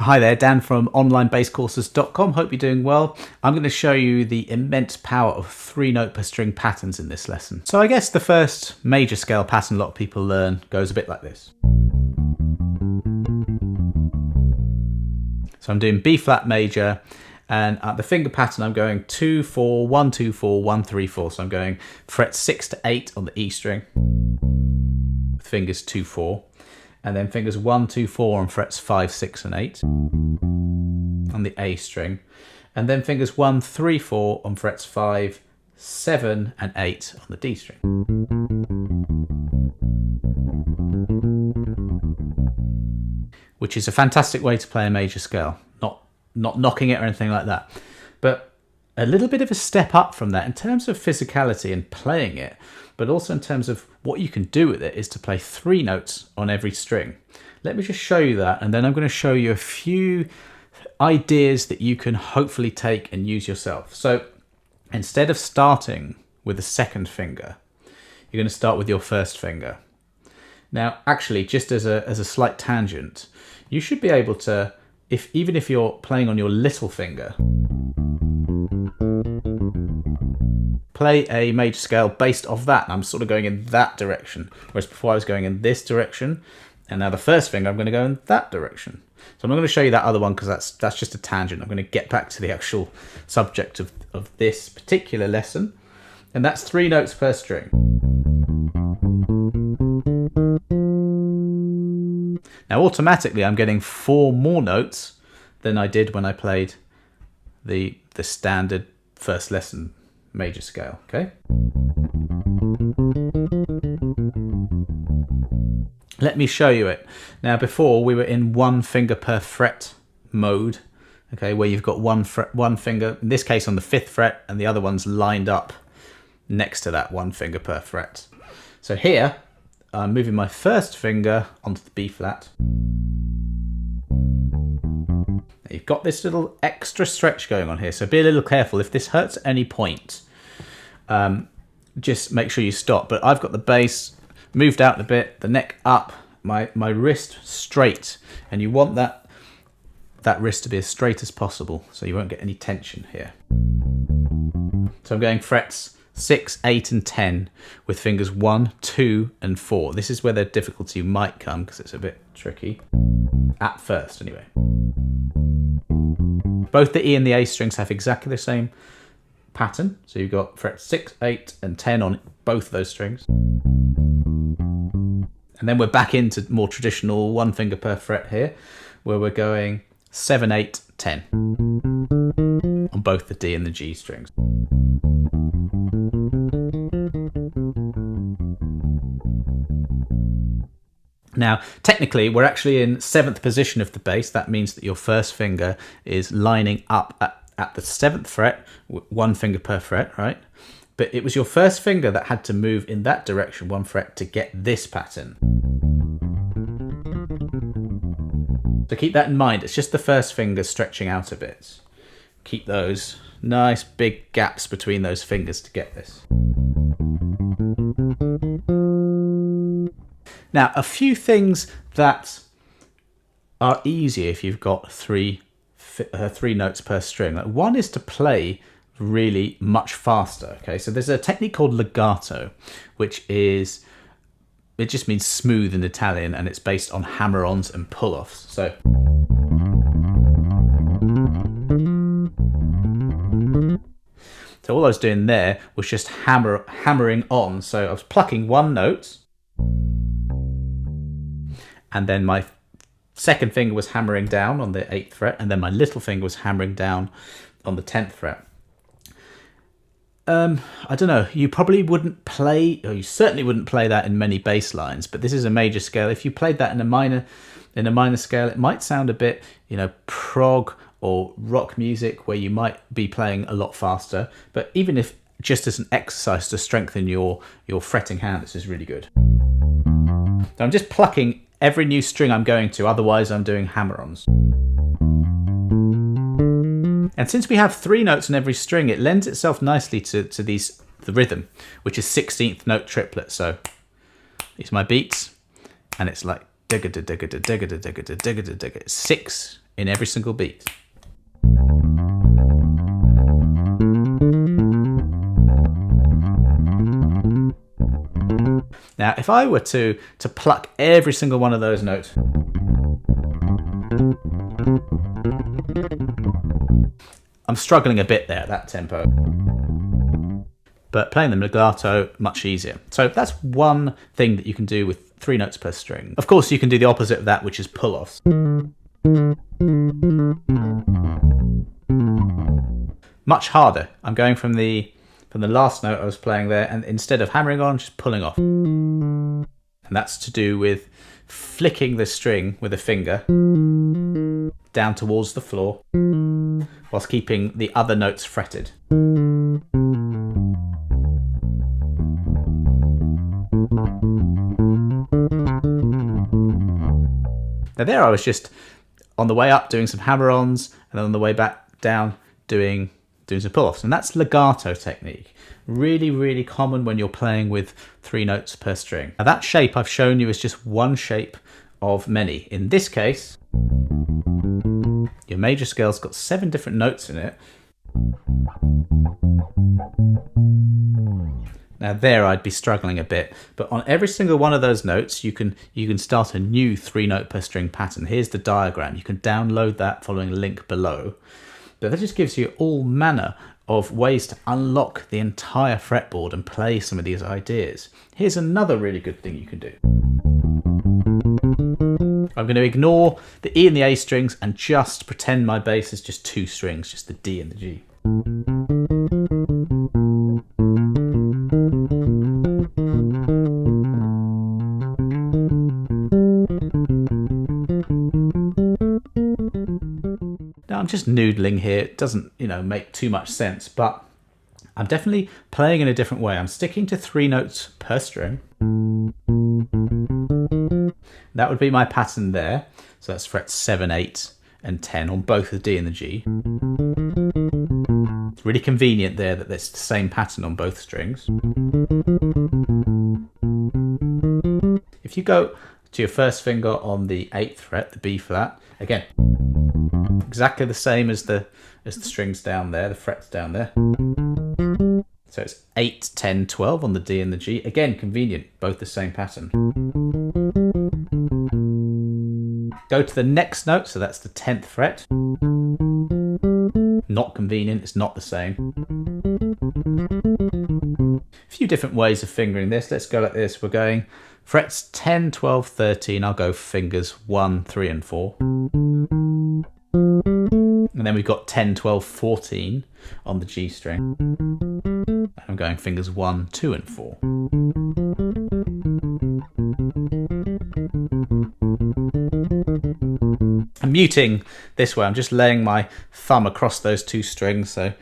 Hi there, Dan from onlinebasscourses.com. Hope you're doing well. I'm going to show you the immense power of 3-note per string patterns in this lesson. So I guess the first major scale pattern a lot of people learn goes a bit like this. So I'm doing B flat major, and at the finger pattern I'm going 2, 4, 1, 2, 4, 1, 3, 4. So I'm going fret 6 to 8 on the E string, with fingers 2, 4. And then fingers 1, 2, 4 on frets 5, 6 and 8 on the A string. And then fingers 1, 3, 4 on frets 5, 7 and 8 on the D string. Which is a fantastic way to play a major scale. Not knocking it or anything like that. But a little bit of a step up from that in terms of physicality and playing it, but also in terms of what you can do with it is to play 3 notes on every string. Let me just show you that, and then I'm going to show you a few ideas that you can hopefully take and use yourself. So instead of starting with the second finger, you're going to start with your first finger. Now, actually, just as a slight tangent, you should be able to, even if you're playing on your little finger, play a major scale based off that. And I'm sort of going in that direction, whereas before I was going in this direction, and now the first finger I'm going to go in that direction. So I'm not going to show you that other one because that's just a tangent. I'm going to get back to the actual subject of this particular lesson, and that's 3 notes per string. Now automatically I'm getting 4 more notes than I did when I played the standard first lesson major scale, okay? Let me show you it. Now before we were in 1 finger per fret mode, okay, where you've got one finger, in this case on the 5th fret, and the other one's lined up next to that 1 finger per fret. So here, I'm moving my first finger onto the B flat. You've got this little extra stretch going on here, so be a little careful. If this hurts at any point, just make sure you stop. But I've got the bass moved out a bit, the neck up, my wrist straight, and you want that wrist to be as straight as possible so you won't get any tension here. So I'm going frets 6, 8 and 10 with fingers 1, 2 and 4. This is where the difficulty might come because it's a bit tricky at first anyway. Both the E and the A strings have exactly the same pattern. So you've got frets 6, 8 and 10 on both of those strings. And then we're back into more traditional 1 finger per fret here, where we're going 7, 8, 10 on both the D and the G strings. Now, technically, we're actually in 7th position of the bass. That means that your first finger is lining up at the 7th fret, 1 finger per fret, right? But it was your first finger that had to move in that direction, 1 fret, to get this pattern. So keep that in mind. It's just the first finger stretching out a bit. Keep those nice big gaps between those fingers to get this. Now, a few things that are easier if you've got 3 notes per string. Like, one is to play really much faster. Okay, so there's a technique called legato, which is, it just means smooth in Italian, and it's based on hammer-ons and pull-offs. So all I was doing there was just hammering on. So I was plucking 1 note, and then my second finger was hammering down on the 8th fret, and then my little finger was hammering down on the 10th fret. I don't know, you probably wouldn't play, or you certainly wouldn't play that in many bass lines, but this is a major scale. If you played that in a minor scale, it might sound a bit, prog or rock music, where you might be playing a lot faster. But even if just as an exercise to strengthen your fretting hand, this is really good. So I'm just plucking every new string I'm going to, otherwise I'm doing hammer-ons. And since we have 3 notes on every string, it lends itself nicely to the rhythm, which is 16th note triplet. So these are my beats, and it's like digga da digga da digga da digga da digga da digga. 6, in every single beat. Now, if I were to pluck every single one of those notes, I'm struggling a bit there at that tempo. But playing them legato, much easier. So that's one thing that you can do with 3 notes per string. Of course, you can do the opposite of that, which is pull-offs. Much harder. I'm going from the last note I was playing there, and instead of hammering on, just pulling off. And that's to do with flicking the string with a finger down towards the floor, whilst keeping the other notes fretted. Now there I was just on the way up doing some hammer-ons, and then on the way back down doing some pull-offs. And that's legato technique. Really, really common when you're playing with 3 notes per string. Now that shape I've shown you is just one shape of many. In this case, your major scale's got 7 different notes in it. Now there I'd be struggling a bit, but on every single one of those notes you can start a new 3 note per string pattern. Here's the diagram. You can download that following a link below. But that just gives you all manner of ways to unlock the entire fretboard and play some of these ideas. Here's another really good thing you can do. I'm going to ignore the E and the A strings and just pretend my bass is just 2 strings, just the D and the G. Now I'm just noodling here. It doesn't, make too much sense, but I'm definitely playing in a different way. I'm sticking to 3 notes per string. That would be my pattern there. So that's frets 7, 8, and 10 on both the D and the G. It's really convenient there that it's the same pattern on both strings. If you go to your first finger on the 8th fret, the B flat, again, exactly the same as the strings down there, the frets down there. So it's 8, 10, 12 on the D and the G. Again, convenient, both the same pattern. Go to the next note, so that's the 10th fret. Not convenient, it's not the same. A few different ways of fingering this. Let's go like this. We're going frets 10, 12, 13. I'll go fingers 1, 3, and 4. And then we've got 10, 12, 14 on the G string. I'm going fingers 1, 2, and 4. I'm muting this way. I'm just laying my thumb across those 2 strings, so I'm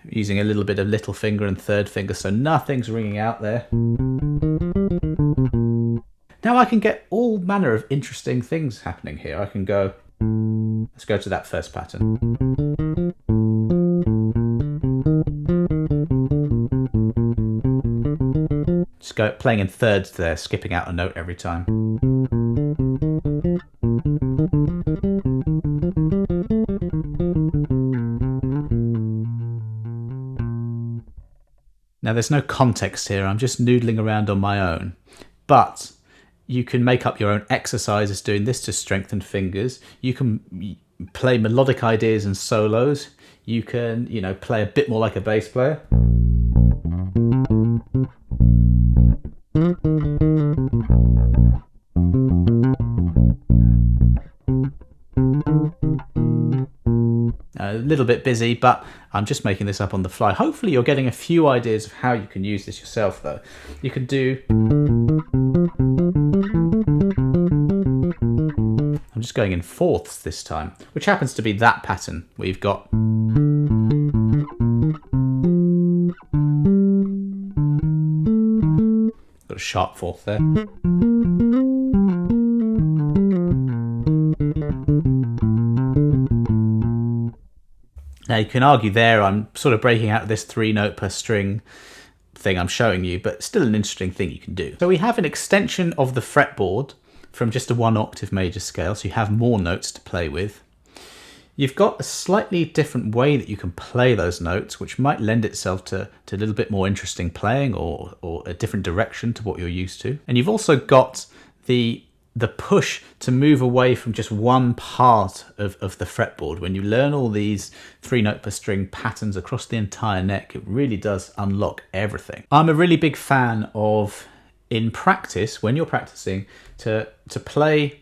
using a little bit of little finger and 3rd finger, so nothing's ringing out there. Now I can get all manner of interesting things happening here. I can go, let's go to that first pattern. Just go playing in thirds there, skipping out a note every time. Now there's no context here, I'm just noodling around on my own, but you can make up your own exercises doing this to strengthen fingers. You can play melodic ideas and solos. You can, play a bit more like a bass player. A little bit busy, but I'm just making this up on the fly. Hopefully you're getting a few ideas of how you can use this yourself though. You can do... I'm just going in fourths this time, which happens to be that pattern where you've got... got a sharp fourth there. Now you can argue there I'm sort of breaking out this 3 note per string thing I'm showing you, but still an interesting thing you can do. So we have an extension of the fretboard from just a 1 octave major scale, so you have more notes to play with. you've got a slightly different way that you can play those notes, which might lend itself to a little bit more interesting playing or a different direction to what you're used to. And you've also got the push to move away from just one part of the fretboard. When you learn all these 3-note per string patterns across the entire neck, it really does unlock everything. I'm a really big fan of, in practice, when you're practicing, to play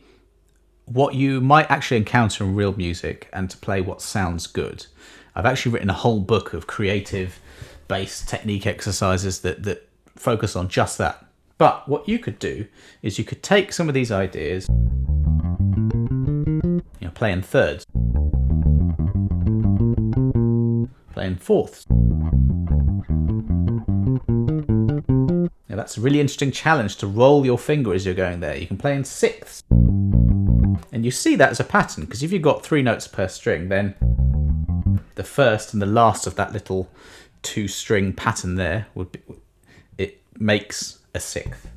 what you might actually encounter in real music and to play what sounds good. I've actually written a whole book of creative bass technique exercises that focus on just that. But what you could do is you could take some of these ideas, play in thirds, play in fourths. Now that's a really interesting challenge, to roll your finger as you're going there. You can play in sixths. And you see that as a pattern, because if you've got 3 notes per string, then the first and the last of that little 2-string pattern there it makes a sixth.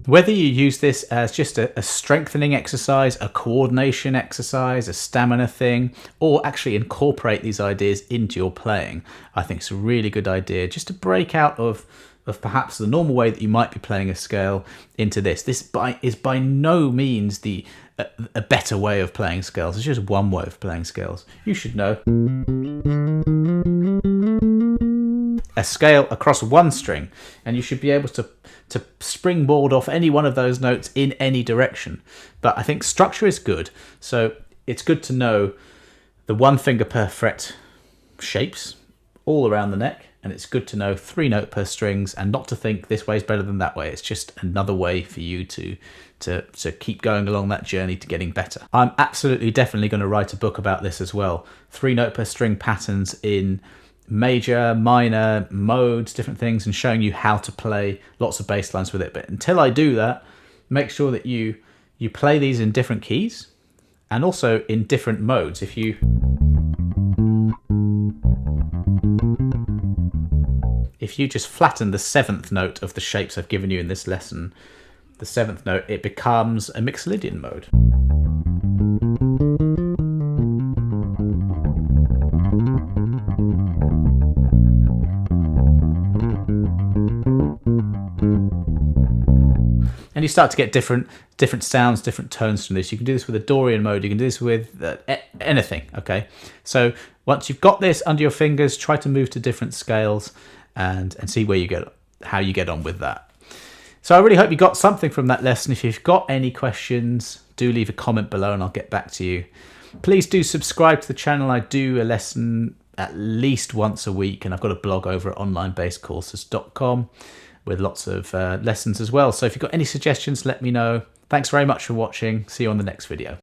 Whether you use this as just a strengthening exercise, a coordination exercise, a stamina thing, or actually incorporate these ideas into your playing, I think it's a really good idea just to break out of perhaps the normal way that you might be playing a scale into this. This is by no means a better way of playing scales. It's just one way of playing scales. You should know a scale across one string, and you should be able to springboard off any one of those notes in any direction. But I think structure is good, so it's good to know the 1 finger per fret shapes all around the neck, and it's good to know 3-note per strings, and not to think this way is better than that way. It's just another way for you to keep going along that journey to getting better. I'm absolutely definitely going to write a book about this as well. 3-note per string patterns in major, minor, modes, different things, and showing you how to play lots of bass lines with it. But until I do that, make sure that you play these in different keys and also in different modes. If you just flatten the 7th note of the shapes I've given you in this lesson, the 7th note, it becomes a Mixolydian mode. And you start to get different sounds, different tones from this. You can do this with a Dorian mode. You can do this with anything, okay? So once you've got this under your fingers, try to move to different scales and see how you get on with that. So I really hope you got something from that lesson. If you've got any questions, do leave a comment below and I'll get back to you. Please do subscribe to the channel. I do a lesson at least once a week, and I've got a blog over at onlinebasscourses.com with lots of lessons as well. So if you've got any suggestions, let me know. Thanks very much for watching. See you on the next video.